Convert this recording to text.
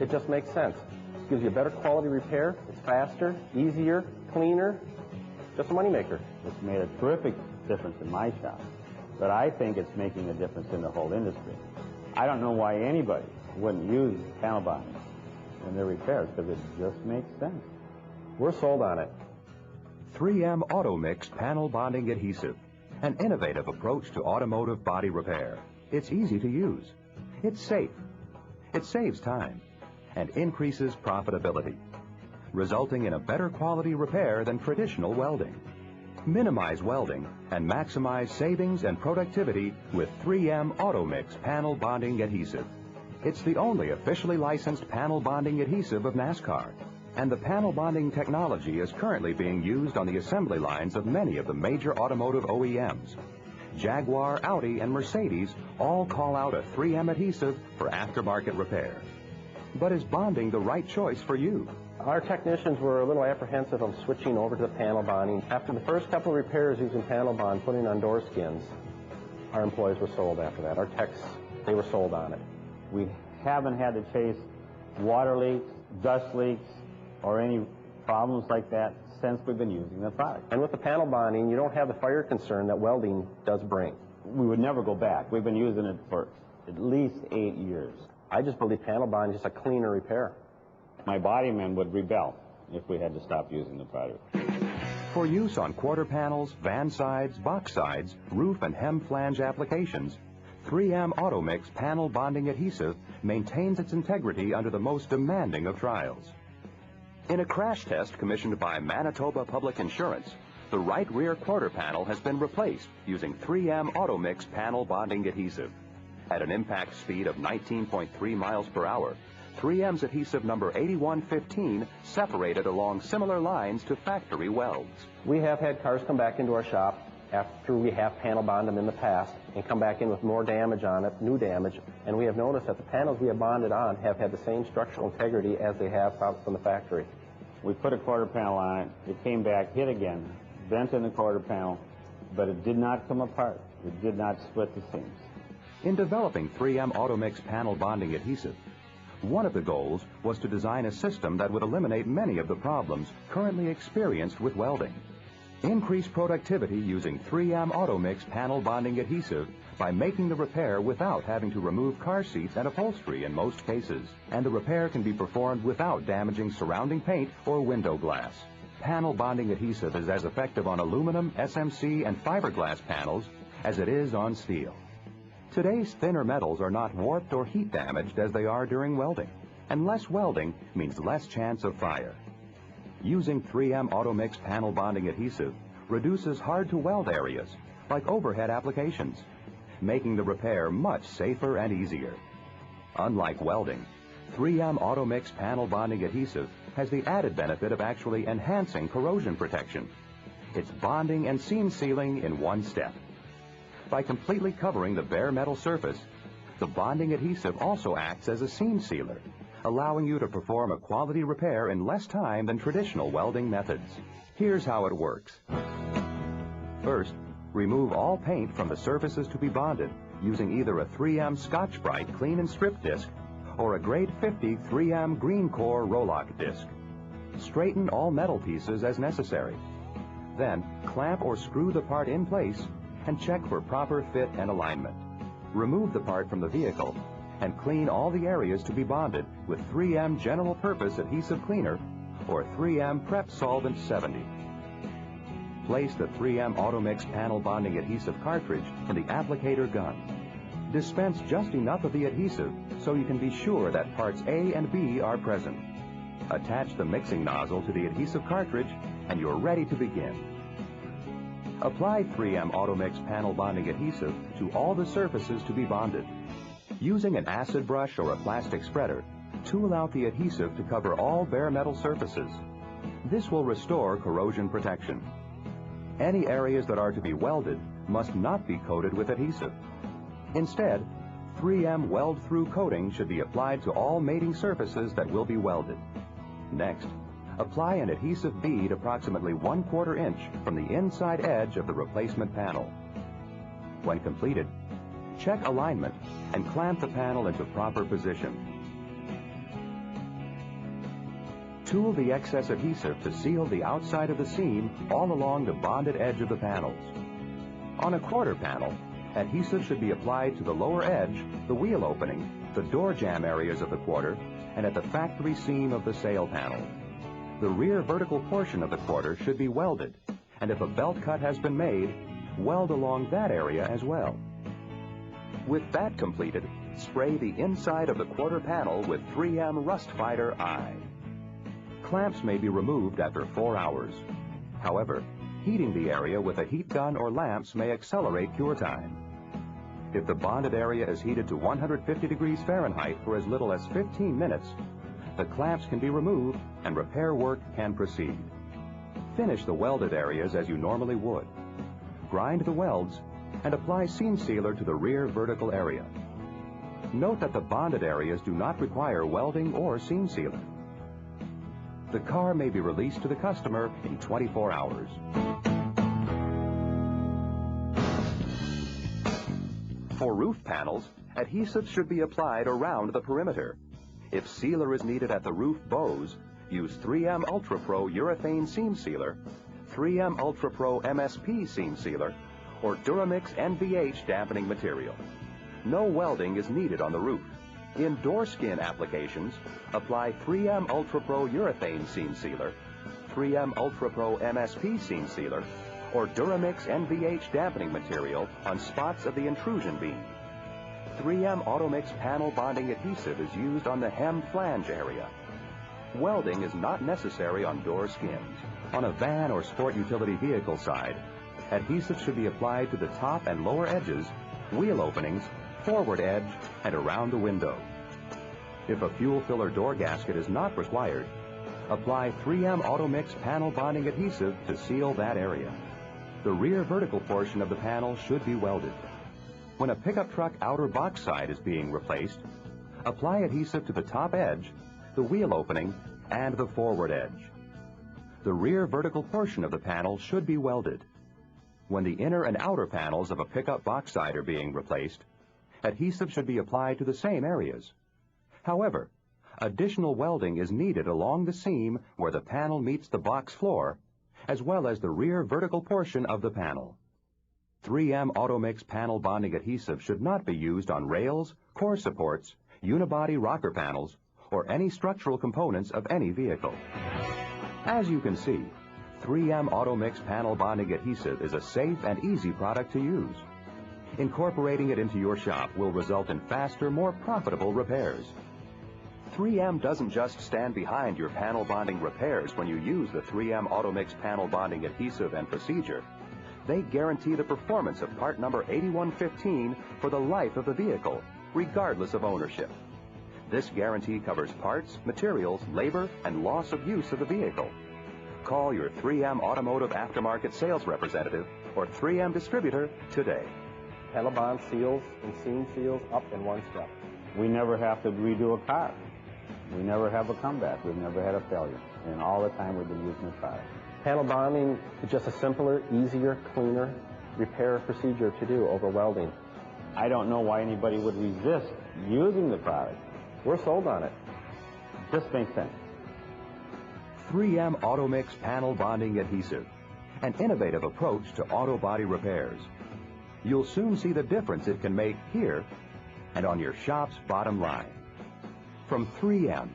it just makes sense. It gives you a better quality repair. It's faster, easier, cleaner. Just a moneymaker. It's made a terrific difference in my shop, but I think it's making a difference in the whole industry. I don't know why anybody wouldn't use panel bonding in their repairs, because it just makes sense. We're sold on it. 3M Automix Panel Bonding Adhesive, an innovative approach to automotive body repair. It's easy to use. It's safe. It saves time and increases profitability, resulting in a better quality repair than traditional welding. Minimize welding and maximize savings and productivity with 3M Automix Panel Bonding Adhesive. It's the only officially licensed panel bonding adhesive of NASCAR, and the panel bonding technology is currently being used on the assembly lines of many of the major automotive OEMs. Jaguar, Audi, and Mercedes all call out a 3M adhesive for aftermarket repair. But is bonding the right choice for you? Our technicians were a little apprehensive of switching over to the panel bonding. After the first couple of repairs using panel bond, putting on door skins, our employees were sold after that. Our techs, they were sold on it. We haven't had to chase water leaks, dust leaks, or any problems like that since we've been using the product. And with the panel bonding, you don't have the fire concern that welding does bring. We would never go back. We've been using it for at least 8 years. I just believe panel bonding is just a cleaner repair. My body men would rebel if we had to stop using the product. For use on quarter panels, van sides, box sides, roof and hem flange applications, 3M Automix Panel Bonding Adhesive maintains its integrity under the most demanding of trials. In a crash test commissioned by Manitoba Public Insurance, the right rear quarter panel has been replaced using 3M Automix Panel Bonding Adhesive. At an impact speed of 19.3 miles per hour, 3M's adhesive number 8115 separated along similar lines to factory welds. We have had cars come back into our shop after we have panel bonded them in the past and come back in with more damage on it, new damage, and we have noticed that the panels we have bonded on have had the same structural integrity as they have out from the factory. We put a quarter panel on it, it came back, hit again, bent in the quarter panel, but it did not come apart. It did not split the seams. In developing 3M Automix Panel Bonding Adhesive, one of the goals was to design a system that would eliminate many of the problems currently experienced with welding. Increase productivity using 3M Automix Panel Bonding Adhesive by making the repair without having to remove car seats and upholstery in most cases, and the repair can be performed without damaging surrounding paint or window glass. Panel bonding adhesive is as effective on aluminum, SMC, and fiberglass panels as it is on steel. Today's thinner metals are not warped or heat damaged as they are during welding, and less welding means less chance of fire. Using 3M Automix Panel Bonding Adhesive reduces hard-to-weld areas, like overhead applications, making the repair much safer and easier. Unlike welding, 3M Automix Panel Bonding Adhesive has the added benefit of actually enhancing corrosion protection. It's bonding and seam sealing in one step. By completely covering the bare metal surface, the bonding adhesive also acts as a seam sealer, allowing you to perform a quality repair in less time than traditional welding methods. Here's how it works. First, remove all paint from the surfaces to be bonded using either a 3M Scotch-Brite Clean and Strip disc or a grade 50 3M Green Core Rolock disc. Straighten all metal pieces as necessary. Then, clamp or screw the part in place and check for proper fit and alignment. Remove the part from the vehicle and clean all the areas to be bonded with 3M General Purpose Adhesive Cleaner or 3M Prep Solvent 70. Place the 3M Automix Panel Bonding Adhesive cartridge in the applicator gun. Dispense just enough of the adhesive so you can be sure that parts A and B are present. Attach the mixing nozzle to the adhesive cartridge and you're ready to begin. Apply 3M Automix Panel Bonding Adhesive to all the surfaces to be bonded. Using an acid brush or a plastic spreader, tool out the adhesive to cover all bare metal surfaces. This will restore corrosion protection. Any areas that are to be welded must not be coated with adhesive. Instead, 3M weld-through coating should be applied to all mating surfaces that will be welded. Next, apply an adhesive bead approximately 1/4 inch from the inside edge of the replacement panel. When completed, check alignment and clamp the panel into proper position. Tool the excess adhesive to seal the outside of the seam all along the bonded edge of the panels. On a quarter panel, adhesive should be applied to the lower edge, the wheel opening, the door jamb areas of the quarter, and at the factory seam of the sail panel. The rear vertical portion of the quarter should be welded, and if a belt cut has been made, weld along that area as well. With that completed, spray the inside of the quarter panel with 3M Rust Fighter I. Clamps may be removed after 4 hours. However, heating the area with a heat gun or lamps may accelerate cure time. If the bonded area is heated to 150 degrees Fahrenheit for as little as 15 minutes, the clamps can be removed and repair work can proceed. Finish the welded areas as you normally would. Grind the welds and apply seam sealer to the rear vertical area. Note that the bonded areas do not require welding or seam sealer. The car may be released to the customer in 24 hours. For roof panels, adhesive should be applied around the perimeter. If sealer is needed at the roof bows, use 3M Ultra Pro Urethane Seam Sealer, 3M Ultra Pro MSP Seam Sealer, or Duramix NVH dampening material. No welding is needed on the roof. In door skin applications, apply 3M Ultra Pro Urethane Seam Sealer, 3M Ultra Pro MSP Seam Sealer, or Duramix NVH dampening material on spots of the intrusion beam. 3M Automix panel bonding adhesive is used on the hem flange area. Welding is not necessary on door skins. On a van or sport utility vehicle side, adhesive should be applied to the top and lower edges, wheel openings, forward edge, and around the window. If a fuel filler door gasket is not required, apply 3M Automix panel bonding adhesive to seal that area. The rear vertical portion of the panel should be welded. When a pickup truck outer box side is being replaced, apply adhesive to the top edge, the wheel opening, and the forward edge. The rear vertical portion of the panel should be welded. When the inner and outer panels of a pickup box side are being replaced, adhesive should be applied to the same areas. However, additional welding is needed along the seam where the panel meets the box floor, as well as the rear vertical portion of the panel. 3M Automix panel bonding adhesive should not be used on rails, core supports, unibody rocker panels, or any structural components of any vehicle. As you can see, 3M Automix panel bonding adhesive is a safe and easy product to use. Incorporating it into your shop will result in faster, more profitable repairs. 3M doesn't just stand behind your panel bonding repairs when you use the 3M Automix panel bonding adhesive and procedure. They guarantee the performance of part number 8115 for the life of the vehicle, regardless of ownership. This guarantee covers parts, materials, labor, and loss of use of the vehicle. Call your 3M Automotive Aftermarket Sales Representative or 3M distributor today. Panel bond seals and seam seals up in one step. We never have to redo a car. We never have a comeback. We've never had a failure. And all the time we've been using the product. Panel bonding is just a simpler, easier, cleaner repair procedure to do over welding. I don't know why anybody would resist using the product. We're sold on it. Just makes sense. 3M Automix panel bonding adhesive, an innovative approach to auto body repairs. You'll soon see the difference it can make here and on your shop's bottom line. From 3M,